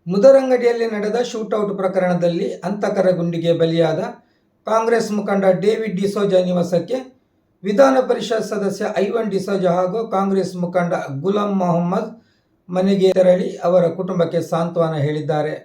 ಮುದರಂಗಡಿಯಲ್ಲಿ ನಡೆದ ಶೂಟೌಟ್ ಪ್ರಕರಣದಲ್ಲಿ ಹಂತಕರ ಗುಂಡಿಗೆ ಬಲಿಯಾದ ಕಾಂಗ್ರೆಸ್ ಮುಖಂಡ ಡೇವಿಡ್ ಡಿಸೋಜಾ ನಿವಾಸಕ್ಕೆ ವಿಧಾನ ಪರಿಷತ್ ಸದಸ್ಯ ಐವನ್ ಡಿಸೋಜಾ ಹಾಗೂ ಕಾಂಗ್ರೆಸ್ ಮುಖಂಡ ಗುಲಾಂ ಮೊಹಮ್ಮದ್ ಮನೆಗೆ ತೆರಳಿ ಅವರ ಕುಟುಂಬಕ್ಕೆ ಸಾಂತ್ವನ ಹೇಳಿದ್ದಾರೆ.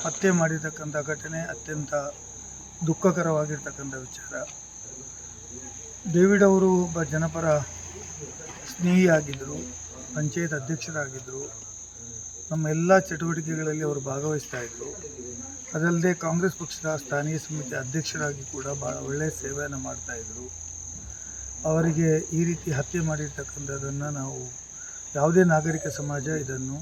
ಹತ್ಯೆ ಮಾಡಿರ್ತಕ್ಕಂಥ ಘಟನೆ ಅತ್ಯಂತ ದುಃಖಕರವಾಗಿರ್ತಕ್ಕಂಥ ವಿಚಾರ. ಡೇವಿಡ್ ಅವರು ಒಬ್ಬ ಜನಪರ ಸ್ನೇಹಿಯಾಗಿದ್ದರು, ಪಂಚಾಯತ್ ಅಧ್ಯಕ್ಷರಾಗಿದ್ದರು, ನಮ್ಮ ಎಲ್ಲ ಚಟುವಟಿಕೆಗಳಲ್ಲಿ ಅವರು ಭಾಗವಹಿಸ್ತಾ ಇದ್ದರು. ಅದಲ್ಲದೆ ಕಾಂಗ್ರೆಸ್ ಪಕ್ಷದ ಸ್ಥಾನೀಯ ಸಮಿತಿ ಅಧ್ಯಕ್ಷರಾಗಿ ಕೂಡ ಭಾಳ ಒಳ್ಳೆಯ ಸೇವೆಯನ್ನು ಮಾಡ್ತಾಯಿದ್ರು. ಅವರಿಗೆ ಈ ರೀತಿ ಹತ್ಯೆ ಮಾಡಿರ್ತಕ್ಕಂಥದ್ದನ್ನು ನಾವು ಯಾವುದೇ ನಾಗರಿಕ ಸಮಾಜ ಇದನ್ನು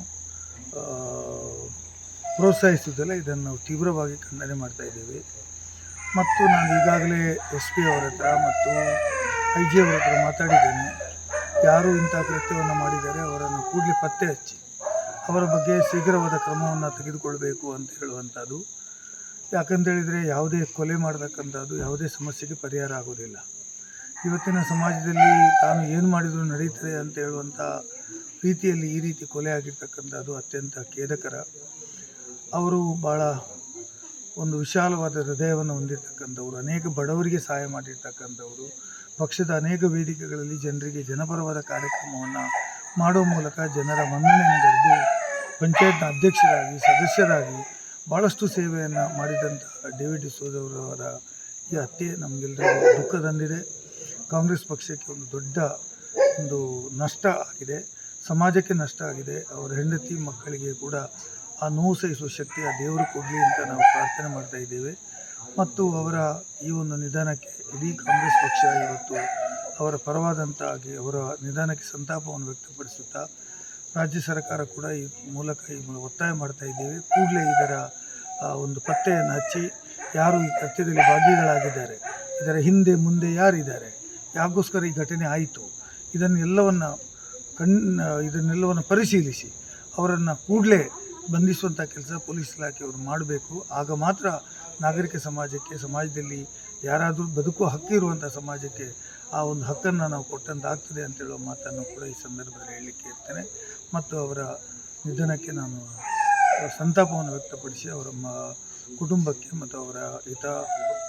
ಪ್ರೋತ್ಸಾಹಿಸುವುದಿಲ್ಲ. ಇದನ್ನು ನಾವು ತೀವ್ರವಾಗಿ ಖಂಡನೆ ಮಾಡ್ತಾಯಿದ್ದೇವೆ. ಮತ್ತು ನಾನು ಈಗಾಗಲೇ SP ಅವರ ಹತ್ರ ಮತ್ತು IG ಅವರ ಹತ್ರ ಮಾತಾಡಿದ್ದೇನೆ. ಯಾರು ಇಂಥ ಕೃತ್ಯವನ್ನು ಮಾಡಿದ್ದಾರೆ ಅವರನ್ನು ಕೂಡಲೇ ಪತ್ತೆ ಹಚ್ಚಿ ಅವರ ಬಗ್ಗೆ ಶೀಘ್ರವಾದ ಕ್ರಮವನ್ನು ತೆಗೆದುಕೊಳ್ಬೇಕು ಅಂತ ಹೇಳುವಂಥದ್ದು. ಯಾಕಂತೇಳಿದರೆ ಯಾವುದೇ ಕೊಲೆ ಮಾಡತಕ್ಕಂಥದ್ದು ಯಾವುದೇ ಸಮಸ್ಯೆಗೆ ಪರಿಹಾರ ಆಗೋದಿಲ್ಲ. ಇವತ್ತಿನ ಸಮಾಜದಲ್ಲಿ ತಾನು ಏನು ಮಾಡಿದರೂ ನಡೀತದೆ ಅಂತ ಹೇಳುವಂಥ ರೀತಿಯಲ್ಲಿ ಈ ರೀತಿ ಕೊಲೆ ಆಗಿರ್ತಕ್ಕಂಥದ್ದು ಅತ್ಯಂತ ಖೇದಕರ. ಅವರು ಭಾಳ ಒಂದು ವಿಶಾಲವಾದ ಹೃದಯವನ್ನು ಹೊಂದಿರತಕ್ಕಂಥವ್ರು, ಅನೇಕ ಬಡವರಿಗೆ ಸಹಾಯ ಮಾಡಿರ್ತಕ್ಕಂಥವ್ರು, ಪಕ್ಷದ ಅನೇಕ ವೇದಿಕೆಗಳಲ್ಲಿ ಜನರಿಗೆ ಜನಪರವಾದ ಕಾರ್ಯಕ್ರಮವನ್ನು ಮಾಡೋ ಮೂಲಕ ಜನರ ಮನ್ನಣೆಯನ್ನು ಗೆದ್ದು ಪಂಚಾಯತ್ನ ಅಧ್ಯಕ್ಷರಾಗಿ ಸದಸ್ಯರಾಗಿ ಭಾಳಷ್ಟು ಸೇವೆಯನ್ನು ಮಾಡಿದಂಥ ಡೇವಿಡ್ ಡಿಸೋಜಾ ಅವರ ಈ ಹತ್ಯೆ ನಮಗೆಲ್ಲರಿಗೂ ದುಃಖ ತಂದಿದೆ. ಕಾಂಗ್ರೆಸ್ ಪಕ್ಷಕ್ಕೆ ಒಂದು ದೊಡ್ಡ ಒಂದು ನಷ್ಟ ಆಗಿದೆ, ಸಮಾಜಕ್ಕೆ ನಷ್ಟ ಆಗಿದೆ. ಅವರ ಹೆಂಡತಿ ಮಕ್ಕಳಿಗೆ ಕೂಡ ಆ ನೋವು ಸಹಿಸುವ ಶಕ್ತಿ ಆ ದೇವರು ಕೊಡಲಿ ಅಂತ ನಾವು ಪ್ರಾರ್ಥನೆ ಮಾಡ್ತಾ ಇದ್ದೇವೆ. ಮತ್ತು ಅವರ ಈ ಒಂದು ನಿಧನಕ್ಕೆ ಇಡೀ ಕಾಂಗ್ರೆಸ್ ಪಕ್ಷ ಇವತ್ತು ಅವರ ಪರವಾದಂತಾಗಿ ಅವರ ನಿಧನಕ್ಕೆ ಸಂತಾಪವನ್ನು ವ್ಯಕ್ತಪಡಿಸುತ್ತಾ ರಾಜ್ಯ ಸರ್ಕಾರ ಕೂಡ ಈ ಮೂಲಕ ಒತ್ತಾಯ ಮಾಡ್ತಾ ಇದ್ದೇವೆ. ಕೂಡಲೇ ಇದರ ಒಂದು ಪತ್ತೆಯನ್ನು ಹಚ್ಚಿ ಯಾರು ಈ ಕೃತ್ಯದಲ್ಲಿ ಭಾಗಿಗಳಾಗಿದ್ದಾರೆ, ಇದರ ಹಿಂದೆ ಮುಂದೆ ಯಾರಿದ್ದಾರೆ, ಯಾಕೋಸ್ಕರ ಈ ಘಟನೆ ಆಯಿತು, ಇದನ್ನೆಲ್ಲವನ್ನು ಪರಿಶೀಲಿಸಿ ಅವರನ್ನು ಕೂಡಲೇ ಬಂಧಿಸುವಂಥ ಕೆಲಸ ಪೊಲೀಸ್ ಇಲಾಖೆಯವರು ಮಾಡಬೇಕು. ಆಗ ಮಾತ್ರ ನಾಗರಿಕ ಸಮಾಜದಲ್ಲಿ ಯಾರಾದರೂ ಬದುಕುವ ಹಕ್ಕಿರುವಂಥ ಸಮಾಜಕ್ಕೆ ಆ ಒಂದು ಹಕ್ಕನ್ನು ನಾವು ಕೊಟ್ಟಂತಾಗ್ತದೆ ಅಂತೇಳುವ ಮಾತನ್ನು ಕೂಡ ಈ ಸಂದರ್ಭದಲ್ಲಿ ಹೇಳಲಿಕ್ಕೆ ಇರ್ತೇನೆ. ಮತ್ತು ಅವರ ನಿಧನಕ್ಕೆ ನಾನು ಸಂತಾಪವನ್ನು ವ್ಯಕ್ತಪಡಿಸಿ ಅವರ ಕುಟುಂಬಕ್ಕೆ ಮತ್ತು ಅವರ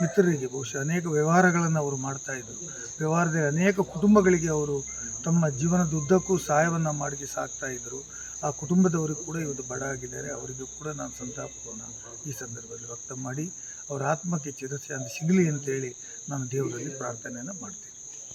ಮಿತ್ರರಿಗೆ ಬಹುಶಃ ಅನೇಕ ವ್ಯವಹಾರಗಳನ್ನು ಅವರು ಮಾಡ್ತಾಯಿದ್ದರು. ವ್ಯವಹಾರದಲ್ಲಿ ಅನೇಕ ಕುಟುಂಬಗಳಿಗೆ ಅವರು ತಮ್ಮ ಜೀವನದ ಉದ್ದಕ್ಕೂ ಸಹಾಯವನ್ನು ಮಾಡಿ ಸಾಕ್ತಾಯಿದ್ದರು. ಆ ಕುಟುಂಬದವರಿಗೆ ಕೂಡ ಇವತ್ತು ಬಡ ಆಗಿದ್ದಾರೆ. ಅವರಿಗೂ ಕೂಡ ನಾನು ಸಂತಾಪವನ್ನು ಈ ಸಂದರ್ಭದಲ್ಲಿ ವ್ಯಕ್ತ ಮಾಡಿ ಅವರ ಆತ್ಮಕ್ಕೆ ಚಿರಶಾಂತಿ ಸಿಗಲಿ ಅಂತೇಳಿ ನಾನು ದೇವರಲ್ಲಿ ಪ್ರಾರ್ಥನೆಯನ್ನು ಮಾಡ್ತೀನಿ.